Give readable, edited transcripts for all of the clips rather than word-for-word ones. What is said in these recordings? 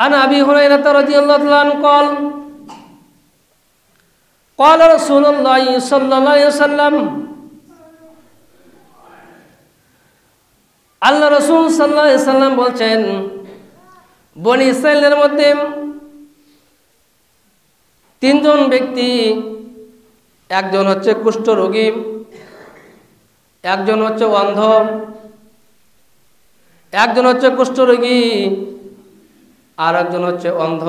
আন আবি হুরায়রা রাদিয়াল্লাহু তাআলা আনহু قال قال رسول الله صلى الله عليه وسلم আল্লাহ রাসূল সাল্লাল্লাহু আলাইহি সাল্লাম বলছেন বনি ইসরাইলের মধ্যে তিনজন ব্যক্তি, একজন হচ্ছে কুষ্ঠরোগী, একজন হচ্ছে অন্ধ, একজন হচ্ছে কুষ্ঠরোগী, আর একজন হচ্ছে অন্ধ,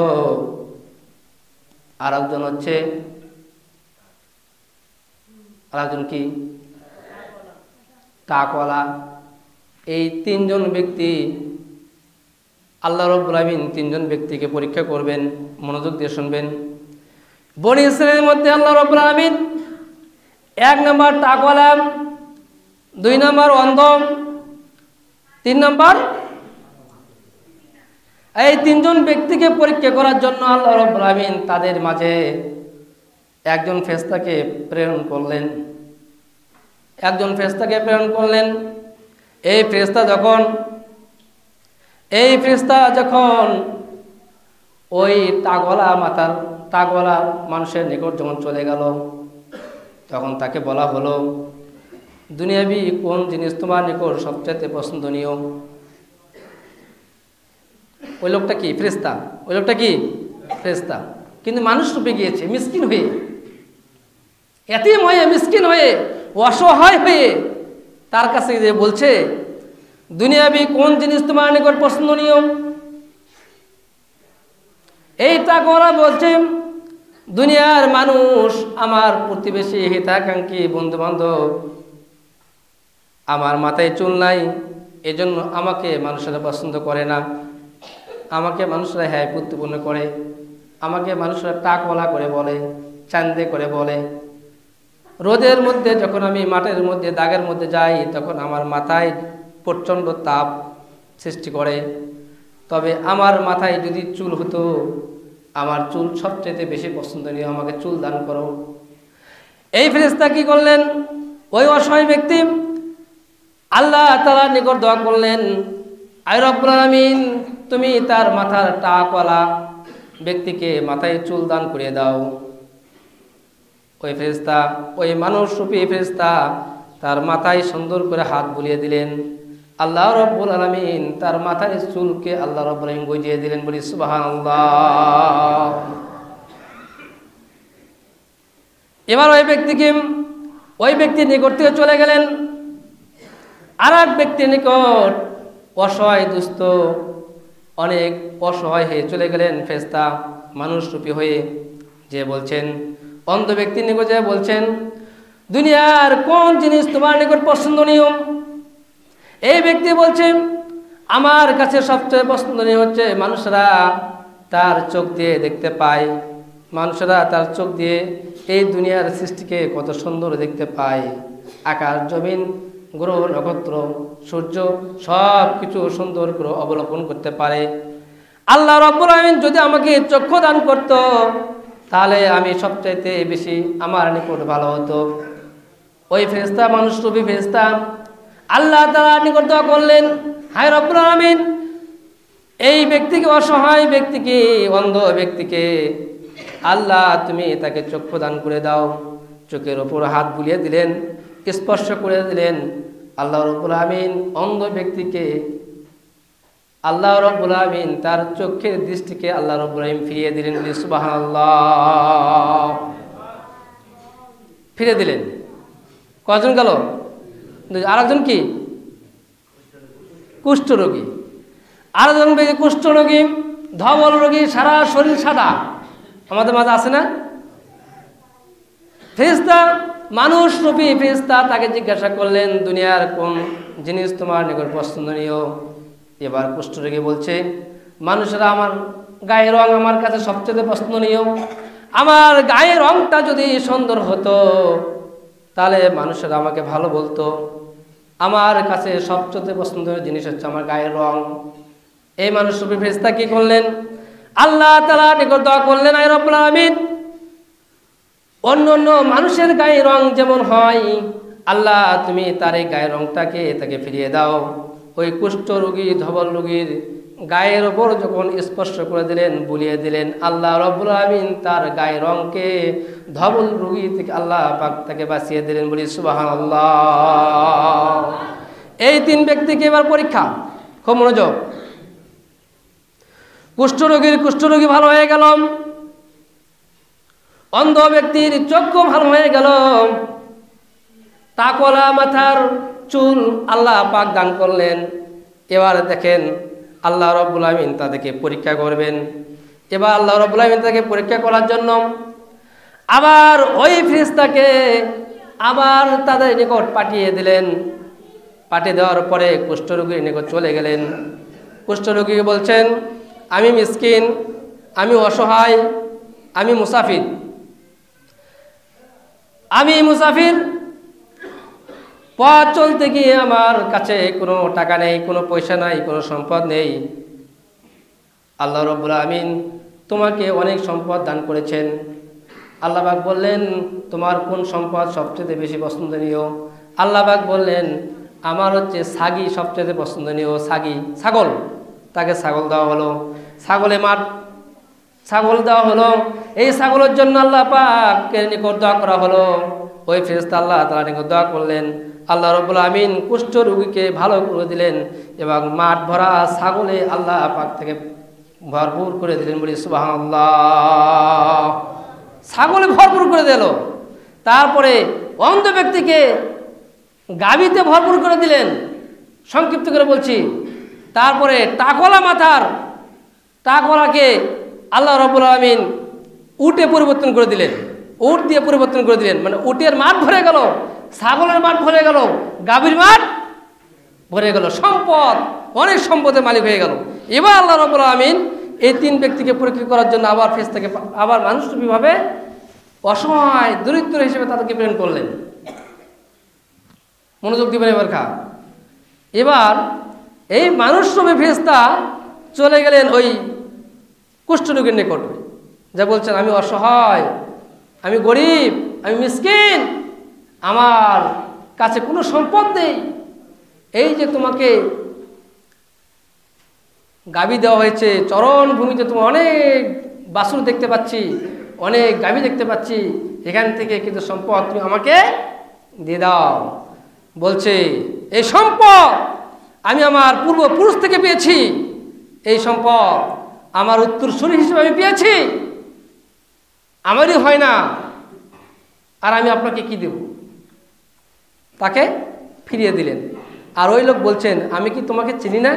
আর একজন হচ্ছে কি টাকওয়ালা। এই তিনজন ব্যক্তি আল্লাহ রাব্বুল আলামিন তিনজন ব্যক্তিকে পরীক্ষা করবেন। মনোযোগ দিয়ে শুনবেন। বনি ইসরাইলের মধ্যে আল্লাহ রাব্বুল আলামিন 1 নম্বর টাকওয়ালা, 2 নম্বর অন্ধ, 3 নম্বর এই তিনজন ব্যক্তিকে পরীক্ষা করার জন্য আল্লাহ রাব্বুল আলামিন তাদের মাঝে একজন ফেরেশতাকে প্রেরণ করলেন। এই ফেরেশতা যখন ওই টাকওয়ালা মানুষের নিকট যখন চলে গেল, তখন তাকে বলা হলো, দুনিয়াবি কোন জিনিস তোমার নিকট সবচেয়ে পছন্দনীয়? ওই লোকটা কি ফেরেশতা, কিন্তু মানুষ রূপে গিয়েছে, মিসকিন হয়ে, এতিম হয়ে, মিসকিন হয়ে, অসহায় হয়ে তার কাছে যে বলছে, দুনিয়াবি কোন জিনিস তোমার নিকট পছন্দনীয়? এই টাকওয়ালা বলছে, দুনিয়ার মানুষ, আমার প্রতিবেশী, হিতাকাঙ্ক্ষী, বন্ধু বান্ধব, আমার মাথায় চুল নাই, এজন্য আমাকে মানুষেরা পছন্দ করে না, আমাকে মানুষরা হ্যায় প্রতিপন্ন করে, আমাকে মানুষরা টাকওয়ালা করে বলে, চান্দে করে বলে। রোদের মধ্যে যখন আমি মাঠের মধ্যে দাগের মধ্যে যাই, তখন আমার মাথায় প্রচণ্ড তাপ সৃষ্টি করে। তবে আমার মাথায় যদি চুল হতো, আমার চুল সবচেয়ে বেশি পছন্দনীয়, আমাকে চুল দান করো। এই ফেরেশতা কি করলেন? ওই অসহায় ব্যক্তি আল্লাহ তাআলার নিকট দোয়া করলেন, আয় রব্বুল আলামিন, তুমি তার মাথার টাকওয়ালা ব্যক্তিকে মাথায় চুল দান করে দাও। ওই ফেরেশতা, ওই মানুষরূপী ফেরেশতা তার মাথায় সুন্দর করে হাত বুলিয়ে দিলেন। আল্লাহ রাব্বুল আলামিন তার মাথায় চুলকে আল্লাহ রাব্বুল আলামিন গজিয়ে দিলেন। বলি সুবহানাল্লাহ। এবার ওই ব্যক্তির নিকট থেকে চলে গেলেন আর এক ব্যক্তির নিকট, অসহায় দুস্থ, অনেক অসহায় হয়ে চলে গেলেন ফেরেশতা মানুষরূপী হয়ে, যে বলছেন, অন্ধ ব্যক্তির নিকট যে বলছেন, দুনিয়ার কোন জিনিস তোমার নিকট পছন্দনীয়? এই ব্যক্তি বলছে, আমার কাছে সবচেয়ে পছন্দনীয় হচ্ছে মানুষরা তার চোখ দিয়ে দেখতে পায়, মানুষরা তার চোখ দিয়ে এই দুনিয়ার সৃষ্টিকে কত সুন্দর দেখতে পায়, আকাশ জমিন গ্রহ নক্ষত্র সূর্য সব কিছু সুন্দর করে অবলোকন করতে পারে। আল্লাহ রাব্বুল আলামিন যদি আমাকে চক্ষু দান করত, তাহলে আমি সবচাইতে বেশি আমার নিকট ভালো হতো। ওই ফেরেশতা মানুষরূপী ফেরেশতা আল্লাহ তাআলার নিকট দোয়া করলেন, হায় রব্বুল আলামিন, এই ব্যক্তিকে, অসহায় ব্যক্তিকে, অন্ধ ব্যক্তিকে আল্লাহ তুমি তাকে চক্ষু দান করে দাও। চোখের ওপর হাত বুলিয়ে দিলেন, স্পর্শ করে দিলেন। আল্লাহ রাব্বুল আলামিন অন্ধ ব্যক্তিকে, আল্লাহ রাব্বুল আলামিন তার চোখের দৃষ্টিকে আল্লাহ রাব্বুল আলামিন ফিরিয়ে দিলেন। সুবহানাল্লাহ। ফিরে দিলেন। কয়জন গেল? আরেকজন কি? কুষ্ঠরোগী। আরেকজন ব্যক্তি কুষ্ঠরোগী, ধবল রোগী, সারা শরীর সাদা, আমাদের মাঝে আছে না? ফেরেশতা মানুষরূপী ফেরেশতা তাকে জিজ্ঞাসা করলেন, দুনিয়ার কোন জিনিস তোমার নিকট পছন্দনীয়? এবার কুষ্ঠরোগী বলছে, মানুষেরা আমার গায়ের রং আমার কাছে সবচেয়ে পছন্দনীয়, আমার গায়ের রংটা যদি সুন্দর হতো তাহলে মানুষেরা আমাকে ভালো বলতো, আমার কাছে সবচেয়ে পছন্দের জিনিস হচ্ছে আমার গায়ের রং। এই মানুষরূপী ফেরেশতা কি করলেন? আল্লাহ তাআলার নিকট দোয়া করলেন, আয় রব্বুল আলামিন, অন্য অন্য মানুষের গায়ের রং যেমন হয়, আল্লাহ তুমি তার এই গায়ের রংটাকে তাকে ফিরিয়ে দাও। ওই কুষ্ঠ রোগী, ধবল রোগীর গায়ের ওপর যখন স্পর্শ করে দিলেন, বুলিয়ে দিলেন, আল্লাহ রাব্বুল আলামিন তার গায়ের রঙকে ধবল রোগী থেকে আল্লাহ পাক তাকে বাঁচিয়ে দিলেন। বলি সুবহানাল্লাহ। এই 3 ব্যক্তিকে এবার পরীক্ষা, খুব মনোযোগ। কুষ্ঠরোগী ভালো হয়ে গেল, অন্ধ ব্যক্তির চক্ষু ভালো হয়ে গেল, টাকলা মাথার চুল আল্লাহ পাক দান করলেন। এবার দেখেন আল্লাহ রাব্বুল আলামিন তাদেরকে পরীক্ষা করবেন। এবার আল্লাহ রাব্বুল আলামিন তাদেরকে পরীক্ষা করার জন্য আবার ওই ফেরেশতাকে আবার তাদের নিকট পাঠিয়ে দিলেন। পাঠিয়ে দেওয়ার পরে কুষ্ঠরোগীর নিকট চলে গেলেন। কুষ্ঠরোগীকে বলছেন, আমি মিসকিন, আমি অসহায়, আমি মুসাফির, পথ চলতে গিয়ে আমার কাছে কোনো টাকা নেই, কোনো পয়সা নাই, কোনো সম্পদ নেই। আল্লাহ রাব্বুল আলামিন তোমাকে অনেক সম্পদ দান করেছেন। আল্লাহ পাক বললেন, তোমার কোন সম্পদ সবচেয়ে বেশি পছন্দনীয়? আল্লাহ পাক বললেন, আমার হচ্ছে ছাগি সবচেয়ে পছন্দনীয়, ছাগল। তাকে ছাগল দেওয়া হলো, ছাগল দেওয়া হলো। এই ছাগলের জন্য আল্লাহ পাকের নিকট দোয়া করা হলো। ওই ফেরেশতা আল্লাহ তাআলার নিকট দোয়া করলেন, আল্লাহ রাব্বুল আলামিন কুষ্ঠ রোগীকে ভালো করে দিলেন এবং মাঠ ভরা ছাগলে আল্লাহ পাক থেকে ভরপুর করে দিলেন। বলি সুবহানাল্লাহ। ছাগলে ভরপুর করে দিল। তারপরে অন্ধ ব্যক্তিকে গাভীতে ভরপুর করে দিলেন, সংক্ষিপ্ত করে বলছি। তারপরে টাকলাকে আল্লাহ রাব্বুল আলামিন উটে পরিবর্তন করে দিলেন, উট দিয়ে পরিবর্তন করে দিলেন। মানে উটের মাঠ ভরে গেল, ছাগলের মাঠ ভরে গেল, গাভীর মাঠ ভরে গেল, অনেক সম্পদের মালিক হয়ে গেল। এবার আল্লাহ রাব্বুল আলামিন এই 3 ব্যক্তিকে পরীক্ষা করার জন্য আবার ফেরেশতাকে আবার মানুষরূপীভাবে অসহায় দরিদ্র হিসেবে তাদেরকে প্রেরণ করলেন। মনোযোগ দিবেন এবার এবার এই মানুষরূপী ফেরেশতা চলে গেলেন ওই কুষ্ঠরোগীর নিকট, যা বলছেন, আমি অসহায়, আমি গরিব, আমি মিসকিন, আমার কাছে কোনো সম্পদ নেই। এই যে তোমাকে গাভী দেওয়া হয়েছে, চরণ ভূমিতে তোমার অনেক বাছুর দেখতে পাচ্ছি, অনেক গাভী দেখতে পাচ্ছি, এখান থেকে কিন্তু সম্পদ তুমি আমাকে দিয়ে দাও। বলছে, এই সম্পদ আমি আমার পূর্বপুরুষ থেকে পেয়েছি, এই সম্পদ আমার উত্তরসূরি হিসেবে আমি পেয়েছি, আমারই হয় না, আর আমি আপনাকে কি দেব? তাকে ফিরিয়ে দিলেন। আর ওই লোক বলছেন, আমি কি তোমাকে চিনি না?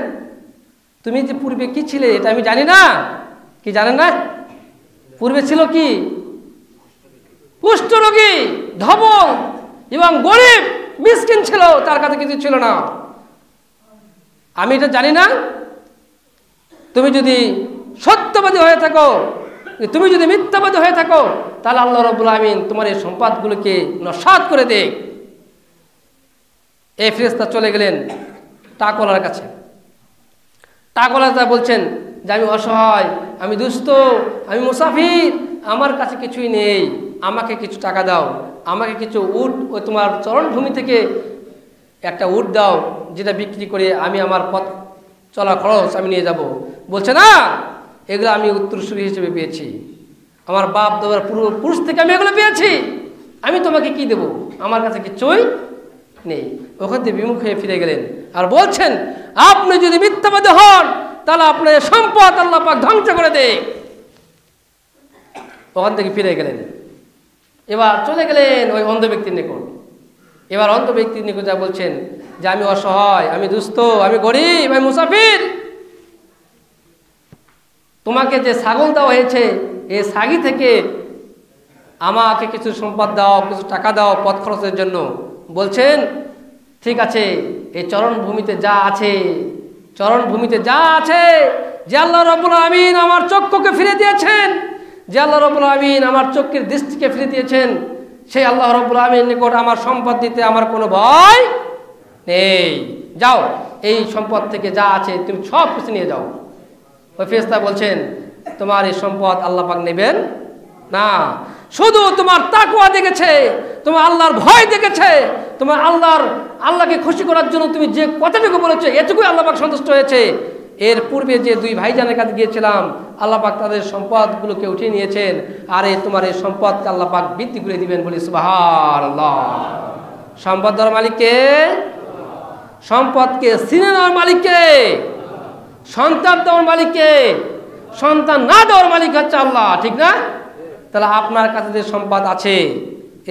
তুমি যে পূর্বে কি ছিলে এটা আমি জানি না। কি জানেন না? পূর্বে ছিল কি? কুষ্ঠরোগী, ধবল এবং গরিব, মিসকিন ছিল, তার কাছে কিছু ছিল না। আমি এটা জানি না? তুমি যদি সত্যবাদী হয়ে থাকো, তুমি যদি মিথ্যাবাদী হয়ে থাকো, তাহলে আল্লাহ রাব্বুল আলামিন তোমার এই সম্পদগুলোকে নস্যাৎ করে দেয়। এই ফেরেশতা চলে গেলেন টাকলার কাছে। টাকলা বলছেন যে, আমি অসহায়, আমি দুস্থ, আমি মুসাফির, আমার কাছে কিছুই নেই, আমাকে কিছু টাকা দাও, আমাকে কিছু উট ওই তোমার চরণভূমি থেকে একটা উট দাও, যেটা বিক্রি করে আমি আমার পথ চলা খরচ আমি নিয়ে যাব। বলছে, না, এগুলো আমি উত্তরসূরি হিসেবে পেয়েছি, আমার বাপ দাদার পূর্বপুরুষ থেকে আমি এগুলো পেয়েছি, আমি তোমাকে কি দেব? আমার কাছে কিছুই নেই। ওখান থেকে বিমুখ হয়ে ফিরে গেলেন আর বলছেন, আপনি যদি মিথ্যাবাদী হন তাহলে আপনার সম্পদ আল্লাহ পাক ধ্বংস করে দেয়। ওখান থেকে ফিরে গেলেন। এবার চলে গেলেন ওই অন্ধ ব্যক্তির নিকট। এবার অন্ধ ব্যক্তির নিকট যা বলছেন যে, আমি অসহায়, আমি দুস্থ, আমি গরিব, আমি মুসাফির, তোমাকে যে ছাগল দেওয়া হয়েছে এই ছাগি থেকে আমাকে কিছু সম্পদ দাও, কিছু টাকা দাও পথ খরচের জন্য। বলছেন, ঠিক আছে, এই চরণভূমিতে যা আছে, যে আল্লাহ রাব্বুল আমিন আমার চক্ষুকে ফিরে দিয়েছেন, যে আল্লাহ রাব্বুল আমিন আমার চোখের দৃষ্টিকে ফিরে দিয়েছেন, সেই আল্লাহ রাব্বুল আমিনের নিকট আমার সম্পদ দিতে আমার কোনো ভয় নেই। যাও, এই সম্পদ থেকে যা আছে তুমি সব কিছু নিয়ে যাও। ওই ফেরেশতা বলছেন, তোমার এই সম্পদ আল্লাহ পাক নেবেন না, শুধু তোমার তাকওয়া দেখেছে, তোমার আল্লাহর ভয় দেখেছে, তোমার আল্লাহকে খুশি করার জন্য তুমি যে কথাটুকু বলেছো এটুকুই আল্লাহ পাক সন্তুষ্ট হয়েছে। এর পূর্বে যে দুই ভাইজানের কাছে গিয়েছিলাম আল্লাহ পাক তাদের সম্পদগুলোকে উঠিয়ে নিয়েছেন, আর তোমার এই সম্পদকে আল্লাহ পাক বৃদ্ধি করে দিবেন বলি সুবহানাল্লাহ। সম্পদ দেওয়ার মালিককে, সম্পদকে চিনে নেওয়ার মালিককে, সন্তান দেওয়ার মালিককে, সন্তান না দেওয়ার মালিক হচ্ছে আল্লাহ, ঠিক না? তাহলে আপনার কাছে যে সম্পদ আছে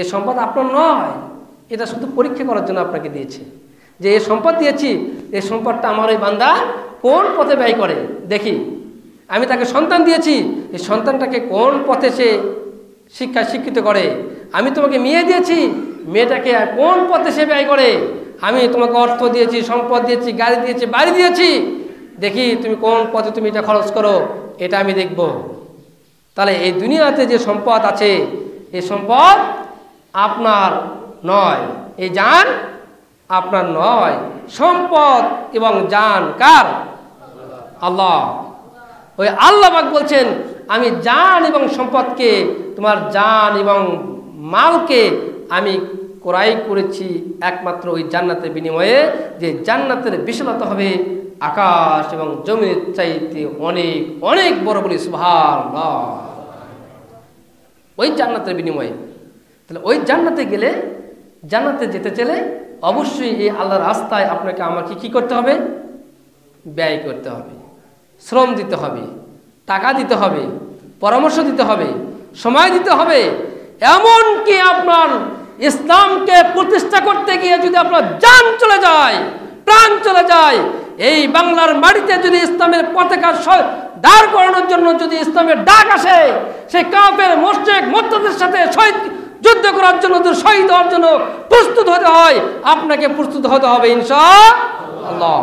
এই সম্পদ আপনার নয়, এটা শুধু পরীক্ষা করার জন্য আপনাকে দিয়েছে, যে এই সম্পদ দিয়েছি এই সম্পদটা আমার ওই বান্দা কোন পথে ব্যয় করে দেখি। আমি তাকে সন্তান দিয়েছি, এই সন্তানটাকে কোন পথে সে শিক্ষিত করে। আমি তোমাকে মেয়ে দিয়েছি, মেয়েটাকে কোন পথে সে ব্যয় করে। আমি তোমাকে অর্থ দিয়েছি, সম্পদ দিয়েছি, গাড়ি দিয়েছি, বাড়ি দিয়েছি, দেখি তুমি কোন পথে তুমি এটা খরচ করো, এটা আমি দেখব। তাহলে এই দুনিয়াতে যে সম্পদ আছে এই সম্পদ আপনার নয়, এই জান আপনার নয়। সম্পদ এবং জান কার? আল্লাহ। ওই আল্লাহ পাক বলছেন আমি জান এবং সম্পদকে, তোমার জান এবং মালকে আমি ক্রয় করেছি একমাত্র ওই জান্নাতের বিনিময়ে, যে জান্নাতের বিশালতা হবে আকাশ এবং জমির চাইতে অনেক অনেক বড় বলি সুবহানাল্লাহ। ওই জান্নাতের বিনিময়ে। তাহলে ওই জান্নাতে গেলে, জান্নাতে যেতে চলে অবশ্যই এই আল্লাহর রাস্তায় আপনাকে আমাকে কি করতে হবে? ব্যয় করতে হবে, শ্রম দিতে হবে, টাকা দিতে হবে, পরামর্শ দিতে হবে, সময় দিতে হবে। এমনকি আপনার ইসলামকে প্রতিষ্ঠা করতে গিয়ে যদি আপনার জান চলে যায়, প্রাণ চলে যায়, এই বাংলার মাটিতে যদি ইসলামের পতাকা দাঁড় করানোর জন্য যদি ইসলামের ডাক আসে, সেই কাফের মুশরিক মুরতাদের সাথে যুদ্ধ করার জন্য, শহীদ হওয়ার জন্য প্রস্তুত হতে হয়, আপনাকে প্রস্তুত হতে হবে ইনশাআল্লাহ।